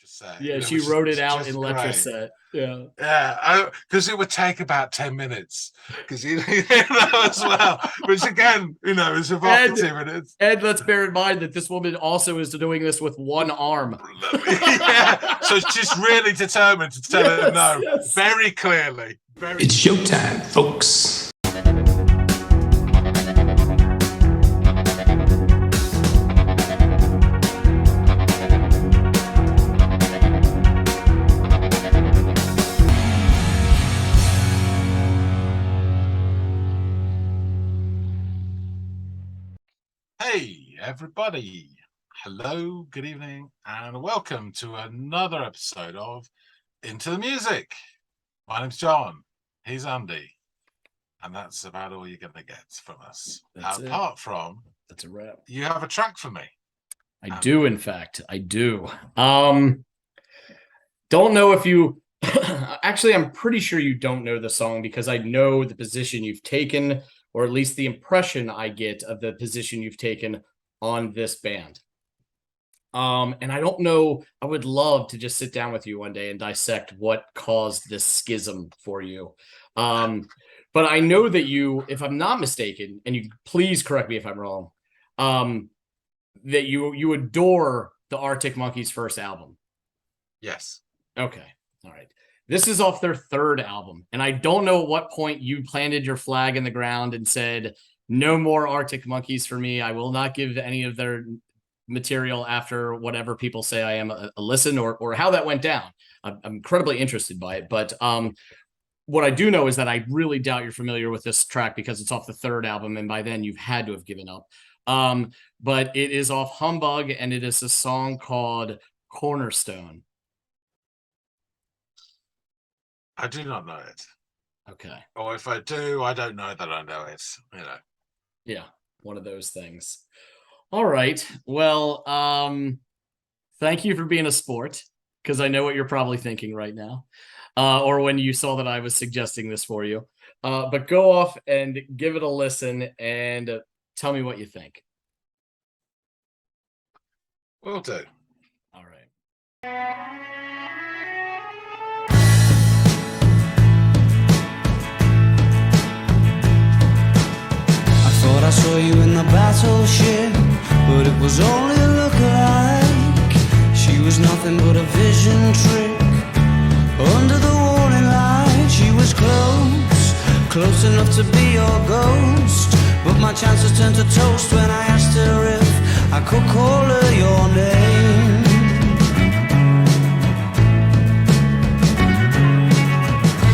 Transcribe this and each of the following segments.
say. Yeah, she wrote it out in great. Letraset. Yeah. Yeah, because it would take about 10 minutes. Because you know as well, which again, is evocative. And let's bear in mind that this woman also is doing this with one arm. Yeah, so she's really determined to tell him no, very clearly. It's showtime, folks. Hey, everybody. Hello, good evening, and welcome to another episode of Into the Music. My name's John. He's Andy. And that's about all you're going to get from us. Apart from... That's a wrap. You have a track for me. I do, in fact. I do. Don't know if you... Actually, I'm pretty sure you don't know the song because I know the position you've taken, or at least the impression I get of the position you've taken on this band. And I don't know, I would love to just sit down with you one day and dissect what caused this schism for you. But I know that you, if I'm not mistaken, and you please correct me if I'm wrong, that you adore the Arctic Monkeys' first album. Yes. Okay. All right. This is off their third album. And I don't know at what point you planted your flag in the ground and said, no more Arctic Monkeys for me. I will not give any of their material after whatever people say I am a listen, or how that went down. I'm incredibly interested by it. But what I do know is that I really doubt you're familiar with this track because it's off the third album. And by then you've had to have given up. But it is off Humbug, and it is a song called Cornerstone. I do not know it. Okay. Or if I do, I don't know that I know it. Yeah, one of those things. All right. Well, thank you for being a sport, because I know what you're probably thinking right now, or when you saw that I was suggesting this for you. But go off and give it a listen and tell me what you think. Will do. All right. Thought I saw you in the battleship, but it was only a look-alike. She was nothing but a vision trick. Under the warning light, she was close enough to be your ghost. But my chances turned to toast when I asked her if I could call her your name.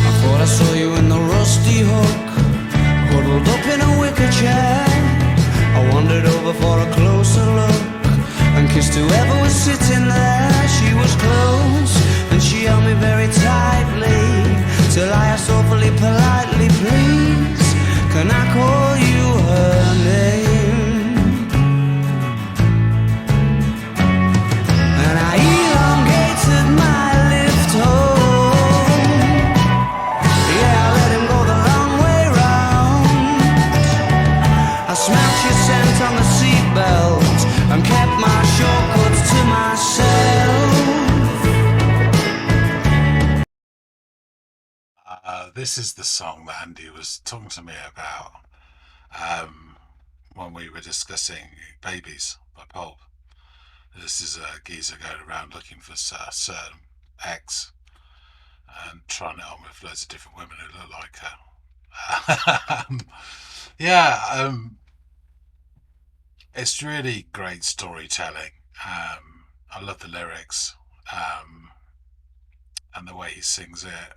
I thought I saw you in the rusty hook, huddled up in a wicker chair. I wandered over for a closer look and kissed whoever was sitting there. She was close and she held me very tightly, till I asked awfully politely, please, can I call you her name? And I elongated my lift home. Yeah, I let him go the long way round. I smelt your scent on the seatbelt and kept my shortcuts to myself. This is the song that Andy was talking to me about when we were discussing Babies by Pulp. This is a geezer going around looking for a certain ex and trying it on with loads of different women who look like her. It's really great storytelling. I love the lyrics and the way he sings it.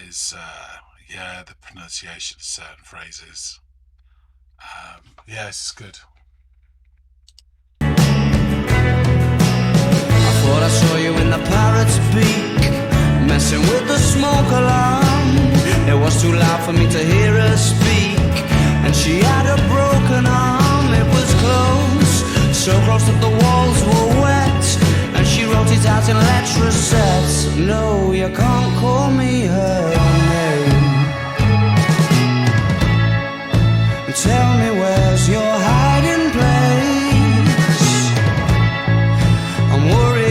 Is the pronunciation of certain phrases. It's good. I thought I saw you in the parrot's beak, messing with the smoke alarm. It was too loud for me to hear her speak, and she had a broken arm. It was close, so close that the walls were wet, and she wrote it out in letraset. No, you can't call me her name. Tell me, where's your hiding place? I'm worried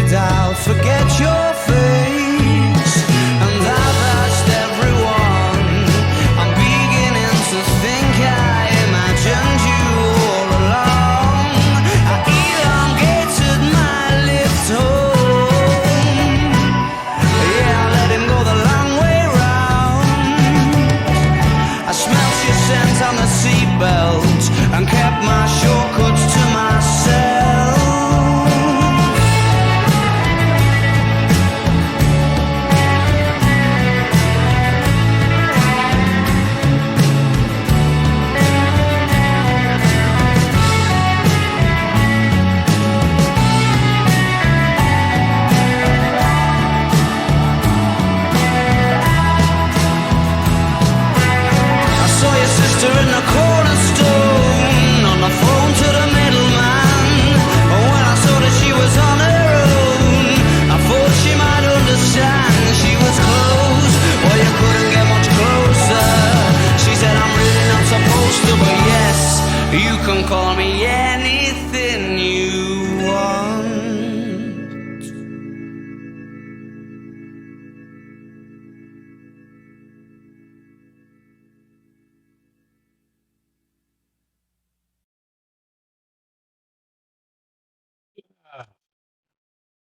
You can call me anything you want.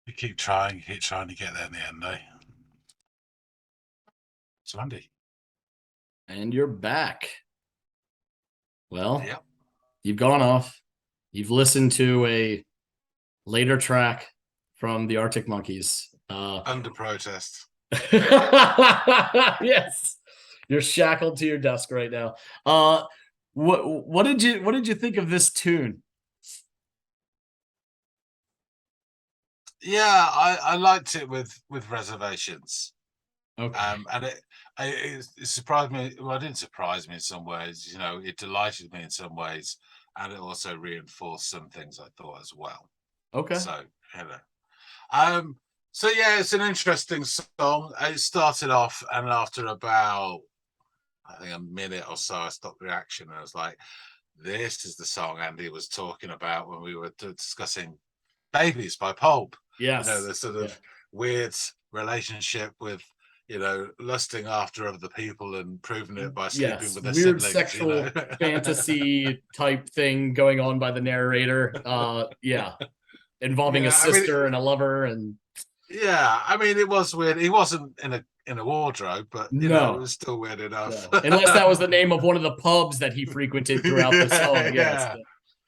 You keep trying to get there in the end, eh? So Andy. And you're back. Well, Yep. you've gone off. You've listened to a later track from the Arctic Monkeys. Under protest. Yes, you're shackled to your desk right now. What did you think of this tune? Yeah, I liked it with reservations. Okay. And it surprised me. Well, it didn't surprise me in some ways. You know, it delighted me in some ways, and it also reinforced some things I thought as well. Okay. So you know, so yeah, it's an interesting song. It started off, and after about I think a minute or so, I stopped the reaction, and I was like, "This is the song Andy was talking about when we were discussing Babies by Pulp." Yes. You know, the sort of weird relationship with, you know, lusting after other people and proving it by sleeping with their weird siblings, sexual you know? fantasy type thing going on by the narrator. Involving a sister and a lover, and yeah, I mean, it was weird. He wasn't in a wardrobe, but you know, it was still weird enough. Unless that was the name of one of the pubs that he frequented throughout the song. Yes.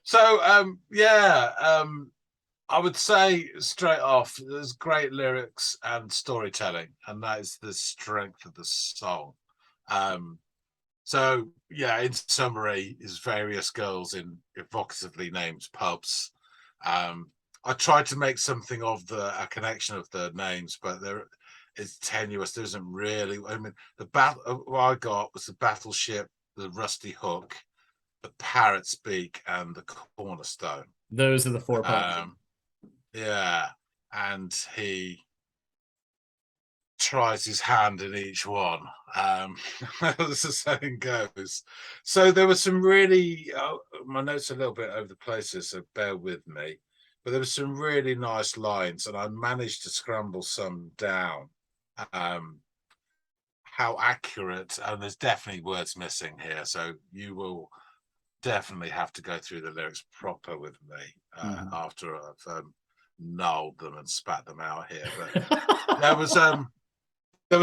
So I would say straight off, there's great lyrics and storytelling, and that is the strength of the song. So yeah, in summary, is various girls in evocatively named pubs. I tried to make something of a connection of the names, but it's tenuous. There isn't really. I mean, the battle what I got was the battleship, the Rusty Hook, the Parrot's Beak, and the Cornerstone. Those are the 4 pubs. Yeah, and he tries his hand in each one, as the saying goes. So there was some really, my notes are a little bit over the places, so bear with me. But there were some really nice lines, and I managed to scramble some down. How accurate, and there's definitely words missing here, so you will definitely have to go through the lyrics proper with me after I've gnarled them and spat them out here. But there was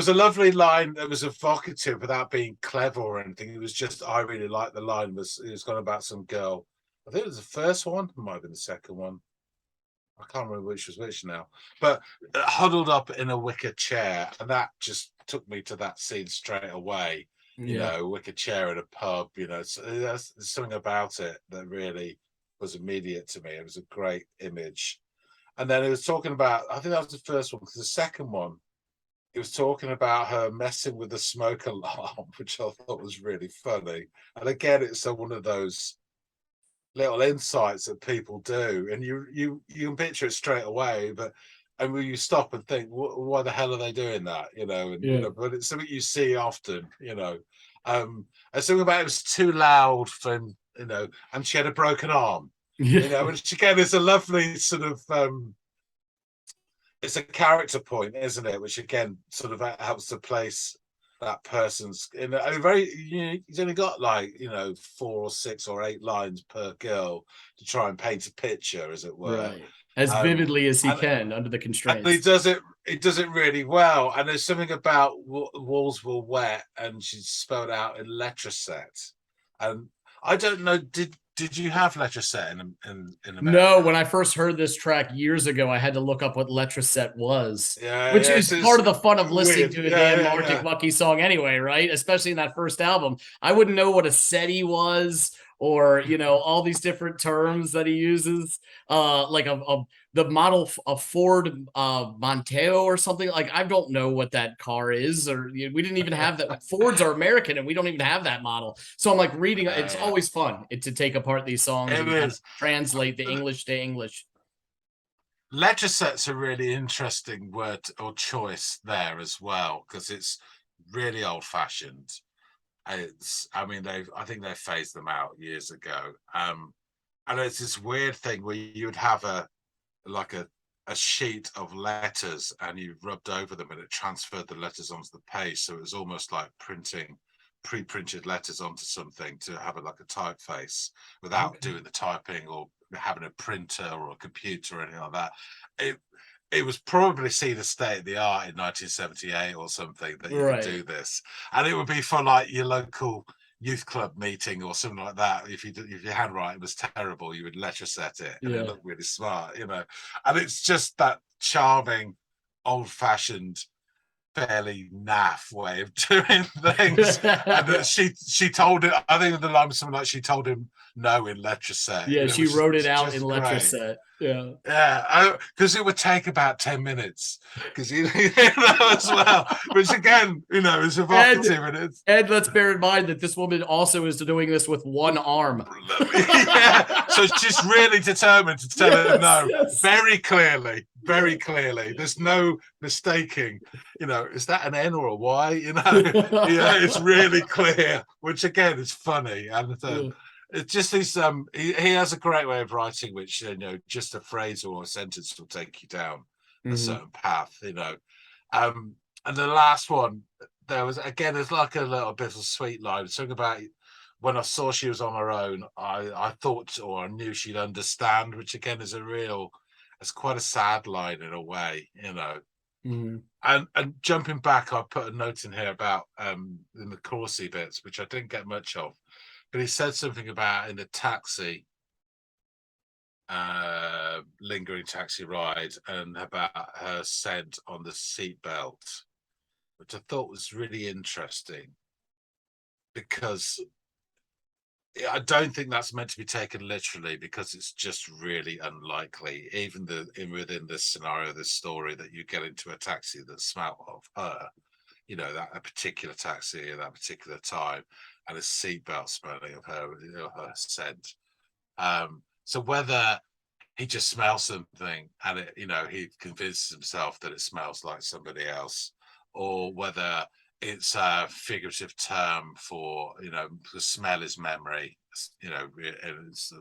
a lovely line that was evocative without being clever or anything. It was just, I really liked the line. It was gone about some girl. I think it was the first one, it might have been the second one. I can't remember which was which now, but huddled up in a wicker chair, and that just took me to that scene straight away. You know, wicker chair at a pub. You know, so there's something about it that really was immediate to me. It was a great image. And then it was talking about, I think that was the first one, because the second one, it was talking about her messing with the smoke alarm, which I thought was really funny. And again, it's one of those little insights that people do, and you can picture it straight away, but and when you stop and think, why the hell are they doing that? You know, and you know, but it's something you see often, you know. And something about it was too loud for him, you know, and she had a broken arm. You know, which again is a lovely sort of it's a character point, isn't it? Which again sort of helps to place that person's in a very, you know, he's only got like, you know, 4 or 6 or 8 lines per girl to try and paint a picture, as it were. Right. As vividly as he can under the constraints. And he does it really well. And there's something about walls were wet, and she's spelled out in letraset. And I don't know, did you have letraset in America? No, when I first heard this track years ago, I had to look up what letraset was, which is part of the fun of listening to a damn Arctic Monkey song anyway, right? Especially in that first album. I wouldn't know what a SETI was, or, you know, all these different terms that he uses, like the model of Ford Monteo or something. Like, I don't know what that car is, or we didn't even have that. Fords are American, and we don't even have that model. So I'm like reading. It's always fun to take apart these songs and kind of translate the English to English. Letraset's a really interesting word or choice there as well, because it's really old fashioned. I mean, I think they phased them out years ago. And it's this weird thing where you'd have like a sheet of letters and you rubbed over them and it transferred the letters onto the page. So it was almost like printing pre-printed letters onto something to have it like a typeface without doing the typing or having a printer or a computer or anything like that. It was probably seen as state of the art in 1978 or something that you could do this, and it would be for like your local youth club meeting or something like that. If your handwriting was terrible, you would letter set it, and it looked really smart, you know. And it's just that charming, old-fashioned, fairly naff way of doing things. And she told it. I think the line was something like she told him no in letter set. Yeah, she wrote it out in letter great. set. Yeah, because it would take about 10 minutes. Because you know as well, which again, you know, is evocative. And let's bear in mind that this woman also is doing this with one arm. Yeah, so she's really determined to tell him no, very clearly. Very clearly, there's no mistaking, you know, is that an N or a Y? You know, yeah, it's really clear, which again is funny. And it's just these he has a great way of writing, which, you know, just a phrase or a sentence will take you down a certain path, you know. And the last one, there's like a little bit of a sweet line, something about when I saw she was on her own, I thought, or I knew she'd understand, which again is it's quite a sad line in a way, you know. And jumping back, I put a note in here about in the chorusy bits, which I didn't get much of, but he said something about in the taxi, lingering taxi ride, and about her scent on the seatbelt, which I thought was really interesting, because I don't think that's meant to be taken literally, because it's just really unlikely, even within this scenario, this story, that you get into a taxi that smelt of her, you know, that a particular taxi at that particular time, and a seatbelt smelling of her, you know, her scent. So whether he just smells something and it, you know, he convinces himself that it smells like somebody else, or whether it's a figurative term for, you know, the smell is memory, you know, and it's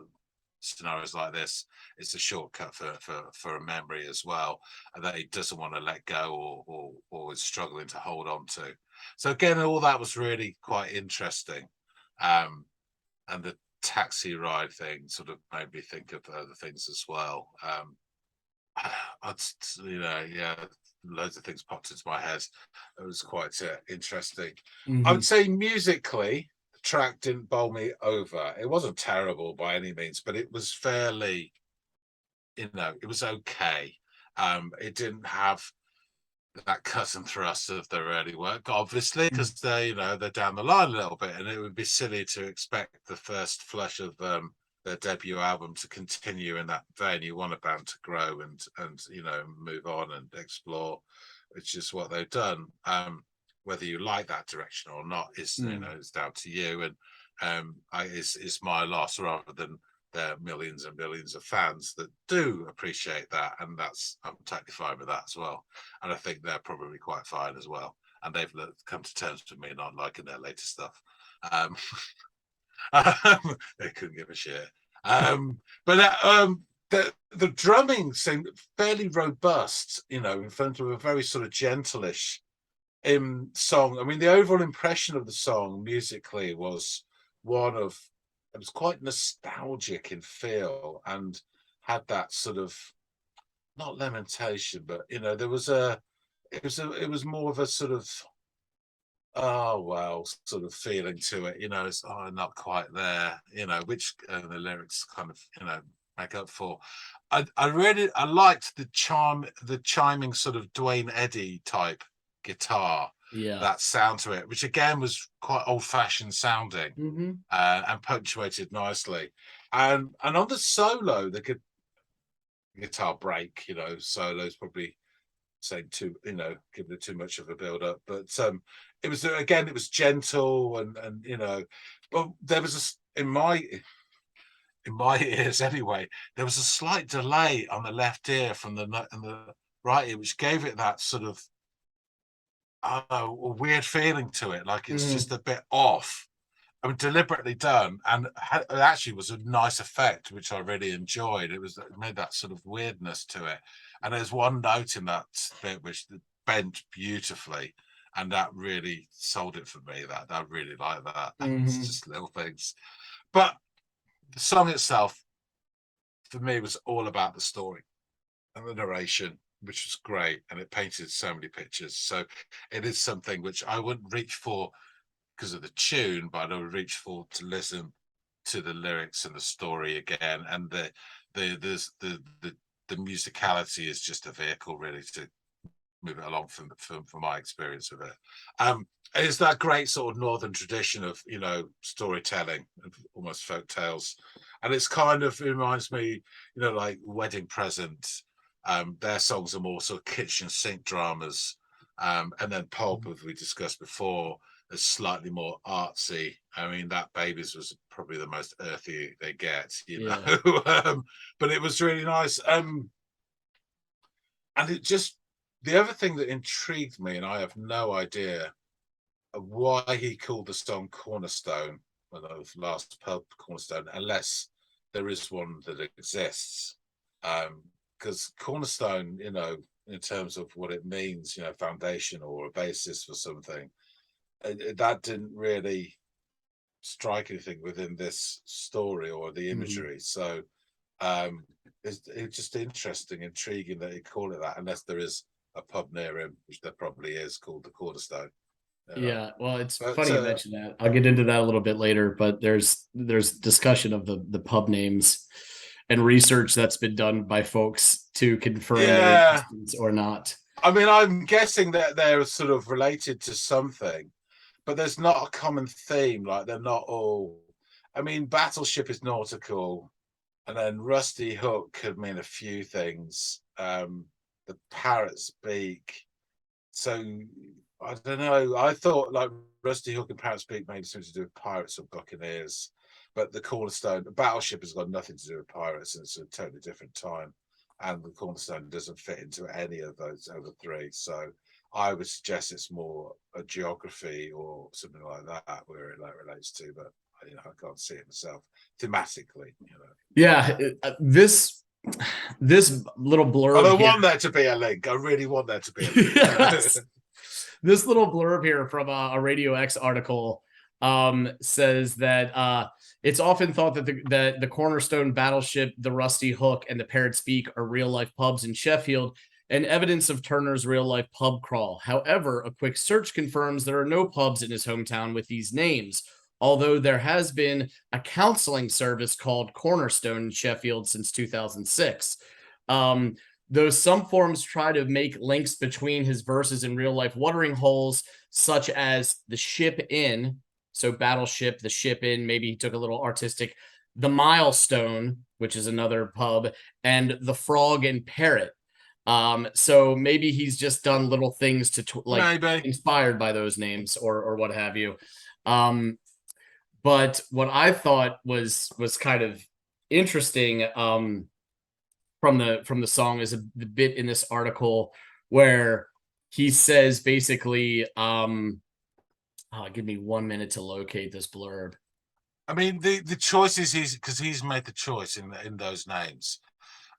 scenarios like this, it's a shortcut for a memory as well, and that he doesn't want to let go or is struggling to hold on to. So again, all that was really quite interesting. And the taxi ride thing sort of made me think of other things as well. You know, yeah, loads of things popped into my head. It was quite interesting. I would say musically, the track didn't bowl me over. It wasn't terrible by any means, but it was fairly, you know, it was okay. It didn't have that cut and thrust of their early work, obviously, because they, you know, they're down the line a little bit, and it would be silly to expect the first flush of their debut album to continue in that vein. You want a band to grow and you know, move on and explore, which is what they've done. Whether you like that direction or not is, you know, it's down to you. And it's my loss, rather than there are millions and millions of fans that do appreciate that, and I'm totally fine with that as well. And I think they're probably quite fine as well. And they've come to terms with me not liking their latest stuff. They couldn't give a shit. But the drumming seemed fairly robust, you know, in front of a very sort of gentleish song. I mean, the overall impression of the song musically was one of, it was quite nostalgic in feel, and had that sort of, not lamentation, but, you know, it was more of a sort of, oh well, sort of feeling to it, you know. It's not quite there, you know, which the lyrics kind of, you know, make up for. I liked the chiming sort of Dwayne Eddy type guitar, that sound to it, which again was quite old-fashioned sounding, and punctuated nicely. And on the solo, the guitar break, you know, solos probably saying too, you know, giving it too much of a build up, but it was gentle, and you know, but there was in my ears anyway, there was a slight delay on the left ear from the right ear, which gave it that sort of a weird feeling to it, like it's Mhm. just a bit off. I mean, deliberately done, and it actually was a nice effect, which I really enjoyed. It made that sort of weirdness to it, and there's one note in that bit which bent beautifully, and that really sold it for me. That I really like that. It's Mhm. just little things, but the song itself, for me, was all about the story and the narration, which was great, and it painted so many pictures. So it is something which I wouldn't reach for because of the tune, but I would reach for to listen to the lyrics and the story again, and the musicality is just a vehicle really to move it along from my experience of it. It's that great sort of northern tradition of storytelling, almost folk tales, and it's kind of, it reminds me, like Wedding Present. Their songs are more sort of kitchen sink dramas, and then Pulp, as we discussed before, is slightly more artsy. I mean, that Babies was probably the most earthy they get, Yeah. but it was really nice. And it just, the other thing that intrigued me, and I have no idea why he called the song Cornerstone, well, the last pub Cornerstone, unless there is one that exists. Because Cornerstone, in terms of what it means, foundation or a basis for something, that didn't really strike anything within this story or the Mhm. imagery. So um, it's just interesting, intriguing that he call it that, unless there is a pub near him, which there probably is, called the Cornerstone. Yeah, well, it's But funny you mentioned that. I'll get into that a little bit later, but there's discussion of the pub names and research that's been done by folks to confirm their yeah, existence or not. I mean, I'm guessing that they're sort of related to something, but there's not a common theme. Like, they're not all. I mean, Battleship is nautical, and then Rusty Hook could mean a few things. The Parrot's Beak. So I don't know. I thought like Rusty Hook and Parrot's Beak maybe something to do with pirates or buccaneers, but the Cornerstone, the Battleship, has got nothing to do with pirates, and it's a totally different time. And the Cornerstone doesn't fit into any of those other three. So I would suggest it's more a geography or something like that where it relates to, but I can't see it myself thematically. Yeah, this little But blurb I here. want there to be a link. I really want there to be a link. Yes. This little blurb here from a Radio X article says that it's often thought that the Cornerstone Battleship, the Rusty Hook, and the Parrot's Beak are real life pubs in Sheffield and evidence of Turner's real life pub crawl. However, a quick search confirms there are no pubs in his hometown with these names, although there has been a counseling service called Cornerstone in Sheffield since 2006. Um, though some forums try to make links between his verses and real life watering holes, such as the Ship Inn, so Battleship, the Ship Inn, maybe he took a little artistic, the Milestone, which is another pub, and the Frog and Parrot. So maybe he's just done little things to like Maybe. inspired by those names or what have you. But what I thought was kind of interesting from the song is the bit in this article where he says basically give me 1 minute to locate this blurb. I mean, the choices he's made the choice in those names,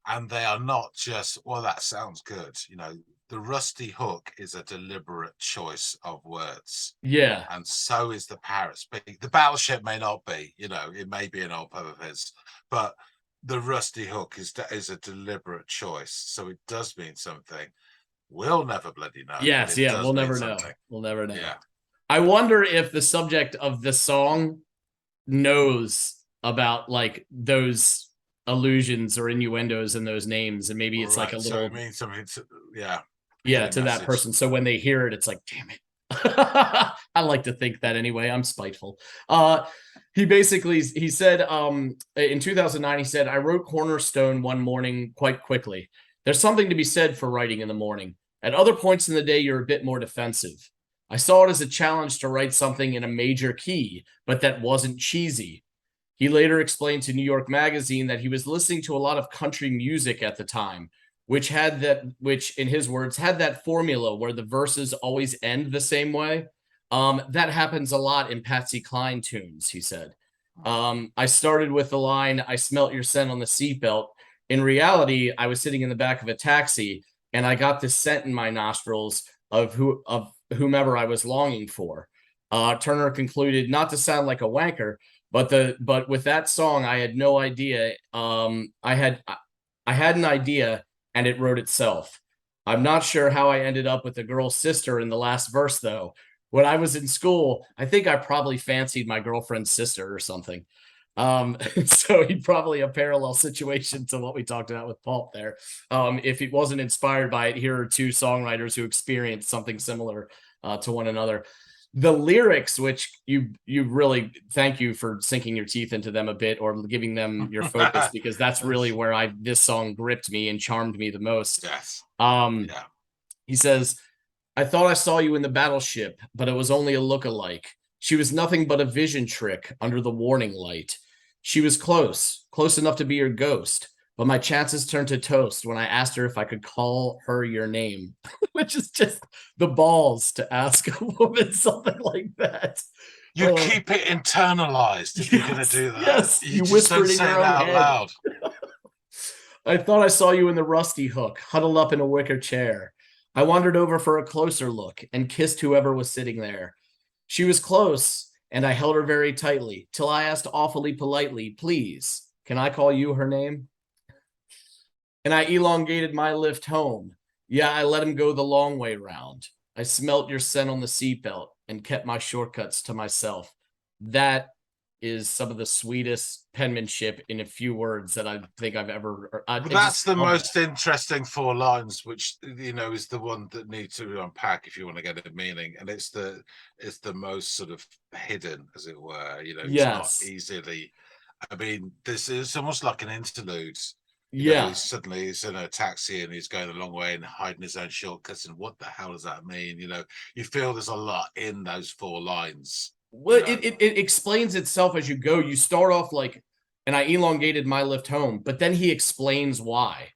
and they are not just, well, that sounds good. The Rusty Hook is a deliberate choice of words, Yeah. and so is the Parrot's Beak. The Battleship may not be, it may be an old pub of his, but the Rusty Hook is a deliberate choice, so it does mean something. We'll never bloody know. Yes, But it yeah, does we'll mean never something. know. We'll never know. Yeah. I wonder if the subject of the song knows about like those allusions or innuendos in those names, and maybe it's like a So little it means something to, to that person. So when they hear it, it's like, damn it. I like to think that anyway. I'm spiteful. He said in 2009, he said, I wrote Cornerstone one morning quite quickly. There's something to be said for writing in the morning. At other points in the day, you're a bit more defensive. I saw it as a challenge to write something in a major key, but that wasn't cheesy. He later explained to New York Magazine that he was listening to a lot of country music at the time. which in his words had that formula where the verses always end the same way. That happens a lot in Patsy Cline tunes, he said. I started with the line, "I smelt your scent on the seatbelt." In reality, I was sitting in the back of a taxi and I got this scent in my nostrils of whomever I was longing for. Turner concluded, not to sound like a wanker, but with that song, I had no idea. I had an idea, and it wrote itself. I'm not sure how I ended up with the girl's sister in the last verse, though. When I was in school, I think I probably fancied my girlfriend's sister or something. So he'd probably a parallel situation to what we talked about with Pulp there. If he wasn't inspired by it, here are two songwriters who experienced something similar to one another. The lyrics, which you really, thank you for sinking your teeth into them a bit or giving them your focus, because that's really where this song gripped me and charmed me the most. Yes. Yeah. He says, "I thought I saw you in the battleship, but it was only a look-alike. She was nothing but a vision trick under the warning light. She was close enough to be your ghost, but my chances turned to toast when I asked her if I could call her your name," which is just the balls to ask a woman something like that. You keep it internalized if you're going to do that. Yes, you just whisper don't it in say your it own out head. loud. "I thought I saw you in the rusty hook, huddled up in a wicker chair. I wandered over for a closer look and kissed whoever was sitting there. She was close, and I held her very tightly till I asked awfully politely, 'Please, can I call you her name?' And I elongated my lift home. Yeah, I let him go the long way round. I smelt your scent on the seatbelt and kept my shortcuts to myself." That is some of the sweetest penmanship in a few words that I think I've ever. But that's the most interesting 4 lines, which is the one that needs to unpack if you want to get a meaning, and it's the most sort of hidden, as it were. It's not easily. I mean, this is almost like an interlude. He's in a taxi and he's going a long way and hiding his own shortcuts. And what the hell does that mean? You feel there's a lot in those 4 lines. Well, it explains itself as you go. You start off like, "And I elongated my lift home," but then he explains why.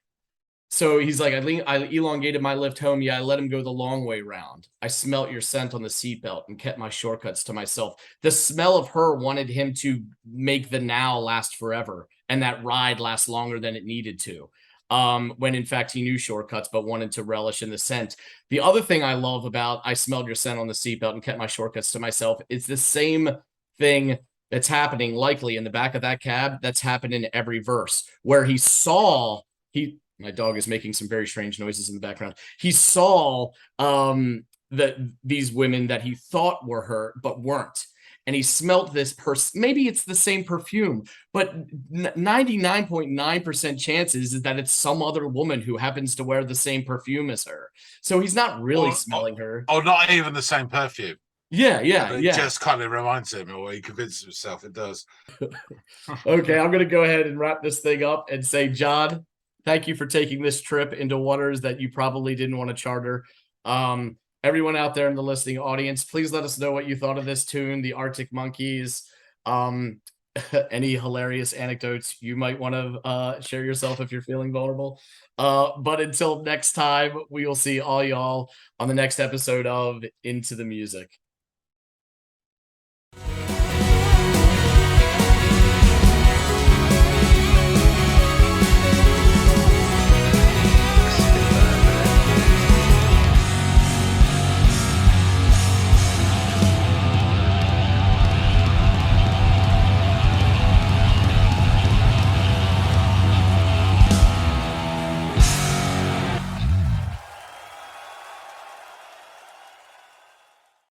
So he's like, I elongated my lift home. Yeah, I let him go the long way round. I smelt your scent on the seatbelt and kept my shortcuts to myself. The smell of her wanted him to make the now last forever and that ride last longer than it needed to. When in fact he knew shortcuts but wanted to relish in the scent. The other thing I love about "I smelled your scent on the seatbelt and kept my shortcuts to myself" is the same thing that's happening likely in the back of that cab that's happened in every verse, where my dog is making some very strange noises in the background. He saw these women that he thought were her but weren't. And he smelt this person. Maybe it's the same perfume, but 99.9% chances is that it's some other woman who happens to wear the same perfume as her. So he's not really smelling her. Or not even the same perfume. Yeah. It just kind of reminds him, or he convinces himself it does. Okay, I'm going to go ahead and wrap this thing up and say, John, thank you for taking this trip into waters that you probably didn't want to charter. Everyone out there in the listening audience, please let us know what you thought of this tune, the Arctic Monkeys. Any hilarious anecdotes you might want to share yourself if you're feeling vulnerable. But until next time, we will see all y'all on the next episode of Into the Music.